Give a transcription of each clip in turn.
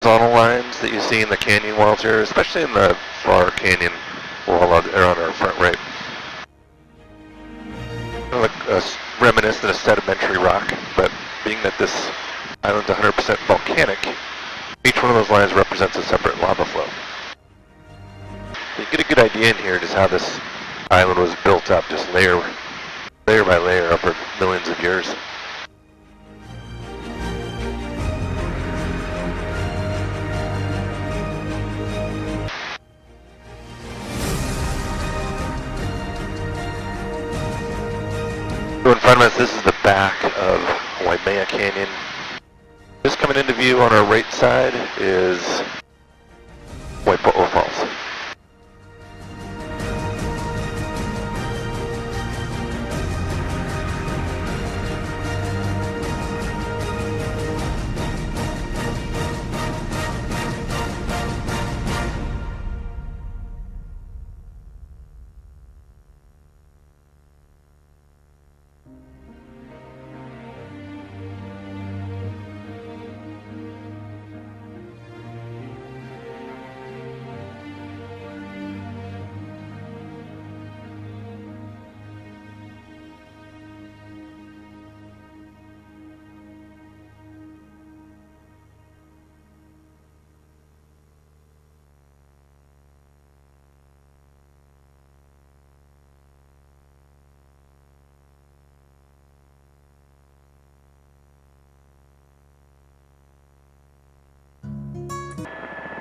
horizontal lines that you see in the canyon walls here, especially in the far canyon wall on our front right. Look reminiscent of sedimentary rock, but being that this island's 100% volcanic, each one of those lines represents a separate lava flow. You get a good idea in here just how this island was built up, just layer by layer over millions of years. So in front of us, this is the back of Waimea Canyon. Just coming into view on our right side is Waipo'o Falls.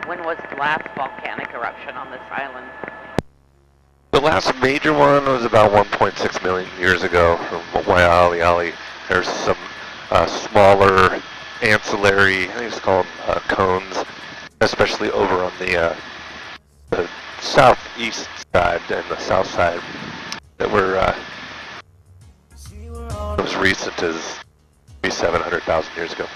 When was the last volcanic eruption on this island? The last major one was about 1.6 million years ago from Waialeale. There's some smaller ancillary, I think it's called cones, especially over on the southeast side and the south side that were as recent as maybe 700,000 years ago.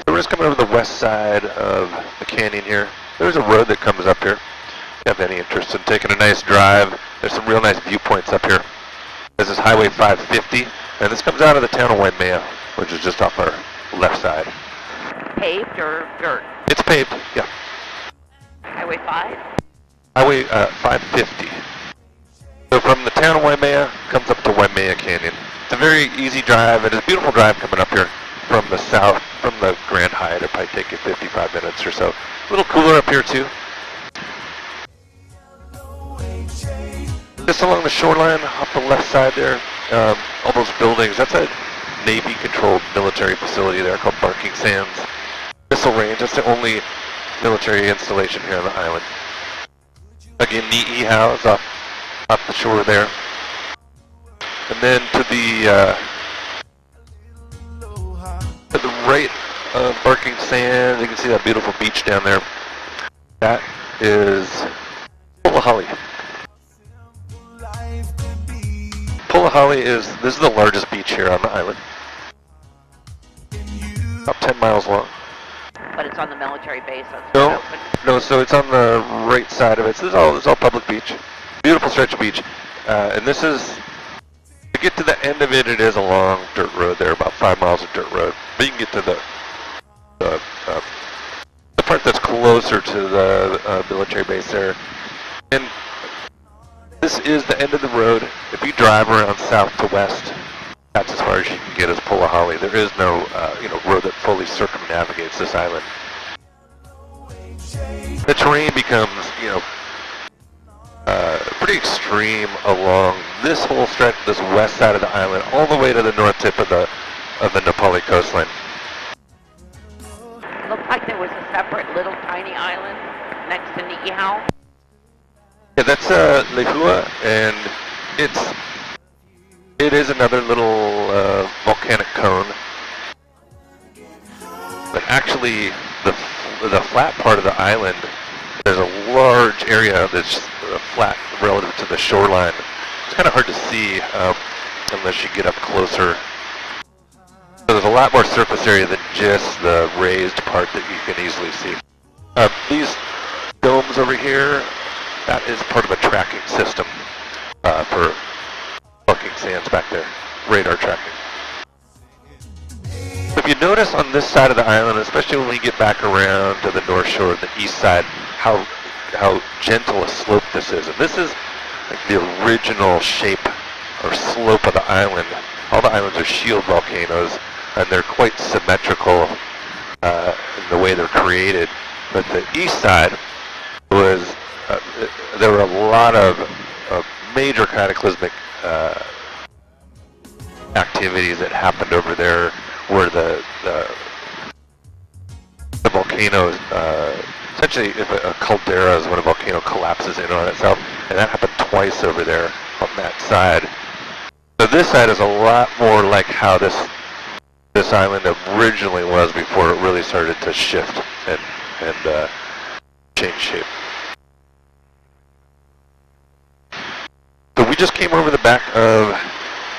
We're just coming over the west side of the canyon here. There's a road that comes up here. If you have any interest in taking a nice drive, there's some real nice viewpoints up here. This is Highway 550, and this comes out of the town of Waimea, which is just off our left side. Paved or dirt? It's paved, yeah. Highway 5? Highway 550. So from the town of Waimea, comes up to Waimea Canyon. It's a very easy drive, and it's a beautiful drive coming up here from the south, from the Grand Hyatt. It'll probably take you 55 minutes or so. A little cooler up here too. Just along the shoreline, off the left side there, all those buildings, that's a Navy-controlled military facility there called Barking Sands Missile Range. That's the only military installation here on the island. Again, Ni'ihau is off the shore there. And then to the right of Barking Sands, you can see that beautiful beach down there. That is Pulahali. Pulahali this is the largest beach here on the island. About 10 miles long. But it's on the military base. That's no, so it's on the right side of it. So it's all public beach. Beautiful stretch of beach. And this is, to get to the end of it, it is a long dirt road there, about 5 miles of dirt road. But you can get to the part that's closer to the military base there. And this is the end of the road. If you drive around south to west, that's as far as you can get as Pulahali. There is no road that fully circumnavigates this island. The terrain becomes, pretty extreme along this whole stretch, this west side of the island, all the way to the north tip of the Nepali coastline. Looked like there was a separate little tiny island next to Ni'ihau. Yeah, that's Lehua, and it is another little volcanic cone. But actually, the flat part of the island, there's a large area that's flat relative to the shoreline. It's kind of hard to see unless you get up closer. So there's a lot more surface area than just the raised part that you can easily see. These domes over here, that is part of a tracking system there, radar tracking. If you notice on this side of the island, especially when we get back around to the north shore, the east side, how gentle a slope this is. And this is like the original shape or slope of the island. All the islands are shield volcanoes, and they're quite symmetrical in the way they're created. But the east side was, there were a lot of major cataclysmic activities that happened over there, where the volcano, essentially if a caldera is when a volcano collapses in on itself, and that happened twice over there on that side. So this side is a lot more like how this island originally was before it really started to shift and change shape. So we just came over the back of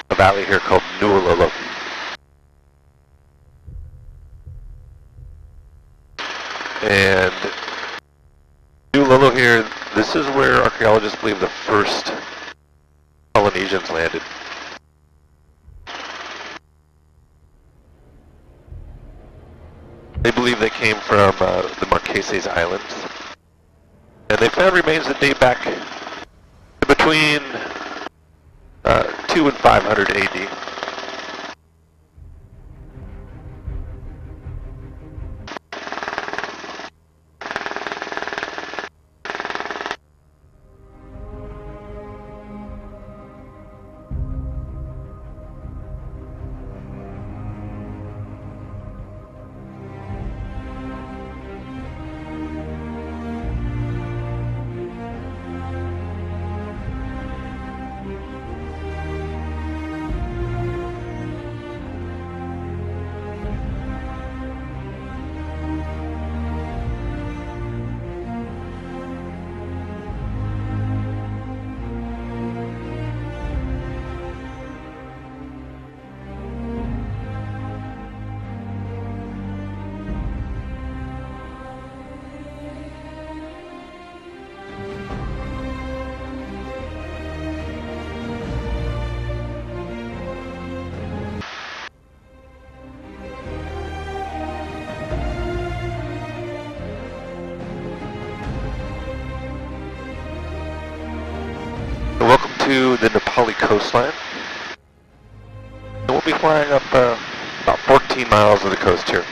a valley here called Nuololo. And Nuololo here, this is where archaeologists believe the first Polynesians landed. They believe they came from the Marquesas Islands. And they found remains that date back to between 2 and 500 AD. Welcome to the Nepali coastline. And we'll be flying up about 14 miles of the coast here.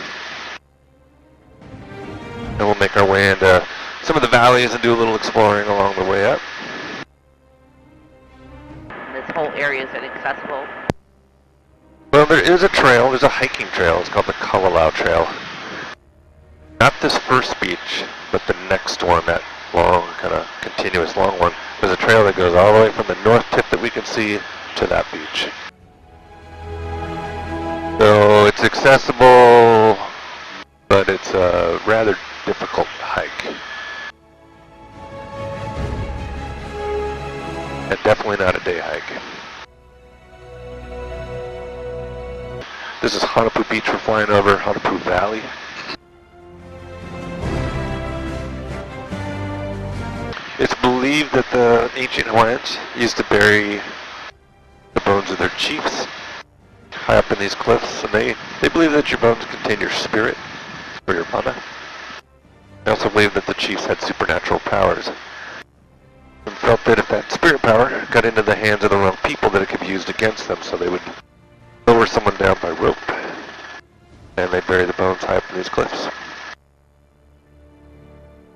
And we'll make our way into some of the valleys and do a little exploring along the way up. This whole area is inaccessible. Well, there is a trail, there's a hiking trail, it's called the Kalalau Trail. Not this first beach, but the next one, that long, kind of continuous long one. There's a trail that goes all the way from the north tip that we can see to that beach. So it's accessible, but it's a rather difficult hike. And definitely not a day hike. This is Hanapu Beach we're flying over, Hanapu Valley. It's believed that the ancient Hawaiians used to bury the bones of their chiefs high up in these cliffs, and they believe that your bones contain your spirit, or your mana. They also believe that the chiefs had supernatural powers, and felt that if that spirit power got into the hands of the wrong people, that it could be used against them, so they would lower someone down by rope, and they'd bury the bones high up in these cliffs.